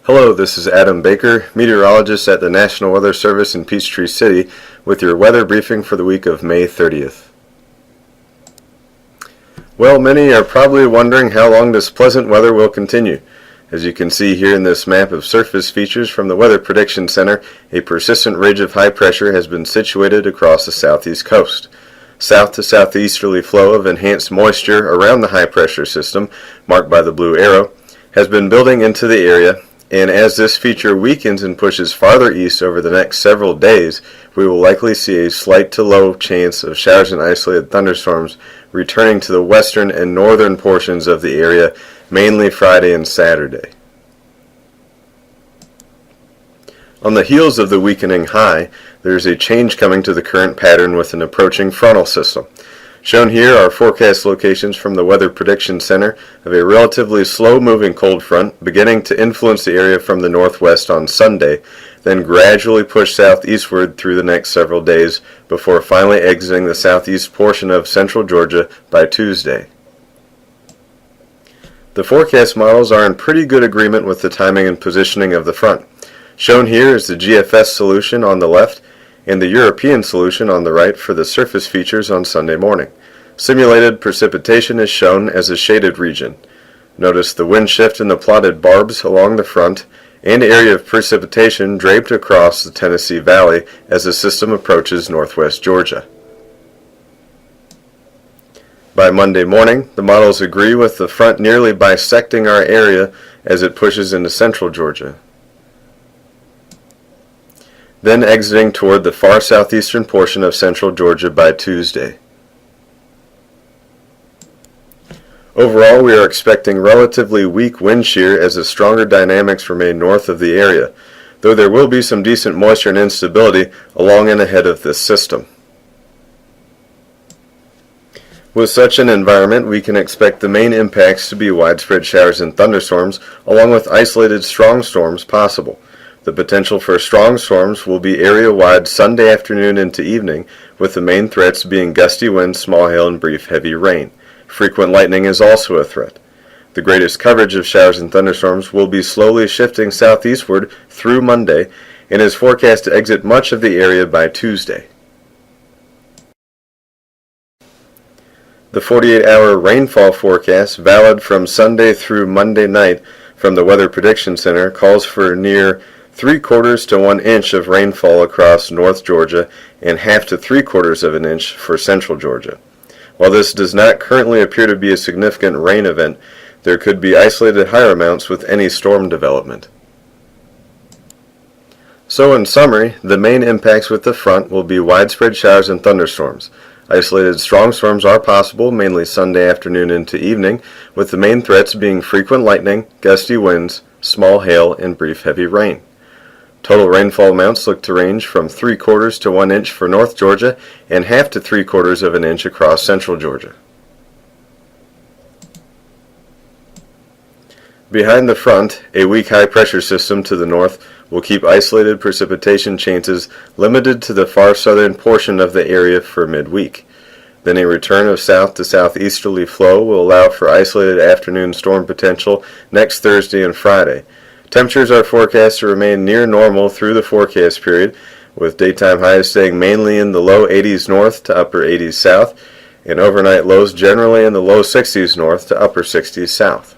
Hello, this is Adam Baker, meteorologist at the National Weather Service in Peachtree City, with your weather briefing for the week of May 30th. Well, many are probably wondering how long this pleasant weather will continue. As you can see here in this map of surface features from the Weather Prediction Center, a persistent ridge of high pressure has been situated across the southeast coast. South to southeasterly flow of enhanced moisture around the high pressure system, marked by the blue arrow, has been building into the area, and as this feature weakens and pushes farther east over the next several days, we will likely see a slight to low chance of showers and isolated thunderstorms returning to the western and northern portions of the area, mainly Friday and Saturday. On the heels of the weakening high, there is a change coming to the current pattern with an approaching frontal system. Shown here are forecast locations from the Weather Prediction Center of a relatively slow-moving cold front beginning to influence the area from the northwest on Sunday, then gradually push southeastward through the next several days before finally exiting the southeast portion of central Georgia by Tuesday. The forecast models are in pretty good agreement with the timing and positioning of the front. Shown here is the GFS solution on the left and the European solution on the right for the surface features on Sunday morning. Simulated precipitation is shown as a shaded region. Notice the wind shift in the plotted barbs along the front and area of precipitation draped across the Tennessee Valley as the system approaches northwest Georgia. By Monday morning, the models agree with the front nearly bisecting our area as it pushes into central Georgia, then exiting toward the far southeastern portion of central Georgia by Tuesday. Overall, we are expecting relatively weak wind shear as the stronger dynamics remain north of the area, though there will be some decent moisture and instability along and ahead of this system. With such an environment, we can expect the main impacts to be widespread showers and thunderstorms, along with isolated strong storms possible. The potential for strong storms will be area-wide Sunday afternoon into evening, with the main threats being gusty winds, small hail, and brief heavy rain. Frequent lightning is also a threat. The greatest coverage of showers and thunderstorms will be slowly shifting southeastward through Monday and is forecast to exit much of the area by Tuesday. The 48-hour rainfall forecast, valid from Sunday through Monday night from the Weather Prediction Center, calls for near 3/4 to 1 inch of rainfall across North Georgia and 1/2 to 3/4 of an inch for Central Georgia. While this does not currently appear to be a significant rain event, there could be isolated higher amounts with any storm development. So in summary, the main impacts with the front will be widespread showers and thunderstorms. Isolated strong storms are possible, mainly Sunday afternoon into evening, with the main threats being frequent lightning, gusty winds, small hail, and brief heavy rain. Total rainfall amounts look to range from 3/4 to 1 inch for North Georgia and 1/2 to 3/4 of an inch across Central Georgia. Behind the front, a weak high-pressure system to the north will keep isolated precipitation chances limited to the far southern portion of the area for midweek. Then a return of south to southeasterly flow will allow for isolated afternoon storm potential next Thursday and Friday. Temperatures are forecast to remain near normal through the forecast period, with daytime highs staying mainly in the low 80s north to upper 80s south, and overnight lows generally in the low 60s north to upper 60s south.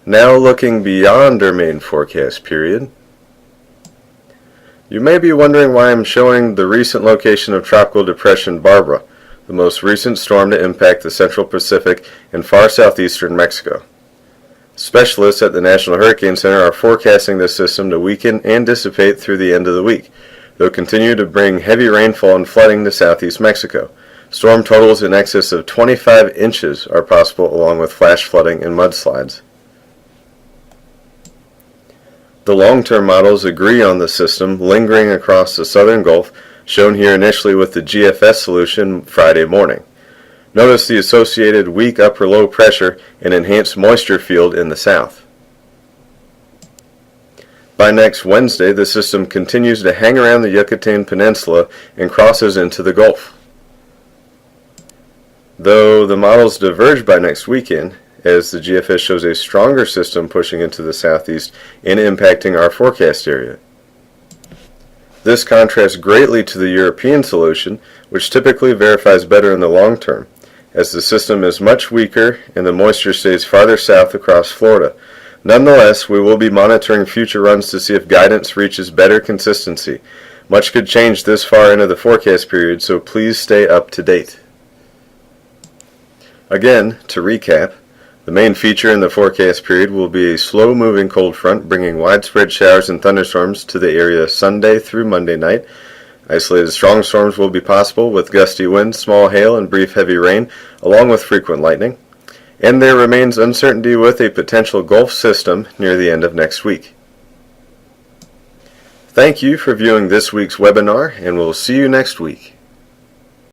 Now looking beyond our main forecast period, you may be wondering why I'm showing the recent location of Tropical Depression Barbara, the most recent storm to impact the Central Pacific and far southeastern Mexico. Specialists at the National Hurricane Center are forecasting this system to weaken and dissipate through the end of the week. They'll continue to bring heavy rainfall and flooding to southeast Mexico. Storm totals in excess of 25 inches are possible, along with flash flooding and mudslides. The long-term models agree on the system lingering across the southern Gulf, shown here initially with the GFS solution Friday morning. Notice the associated weak upper-low pressure and enhanced moisture field in the south. By next Wednesday, the system continues to hang around the Yucatan Peninsula and crosses into the Gulf. Though the models diverge by next weekend, as the GFS shows a stronger system pushing into the southeast and impacting our forecast area. This contrasts greatly to the European solution, which typically verifies better in the long term, as the system is much weaker and the moisture stays farther south across Florida. Nonetheless, we will be monitoring future runs to see if guidance reaches better consistency. Much could change this far into the forecast period, so please stay up to date. Again, to recap, the main feature in the forecast period will be a slow-moving cold front bringing widespread showers and thunderstorms to the area Sunday through Monday night. Isolated strong storms will be possible with gusty winds, small hail, and brief heavy rain, along with frequent lightning. And there remains uncertainty with a potential Gulf system near the end of next week. Thank you for viewing this week's webinar, and we'll see you next week.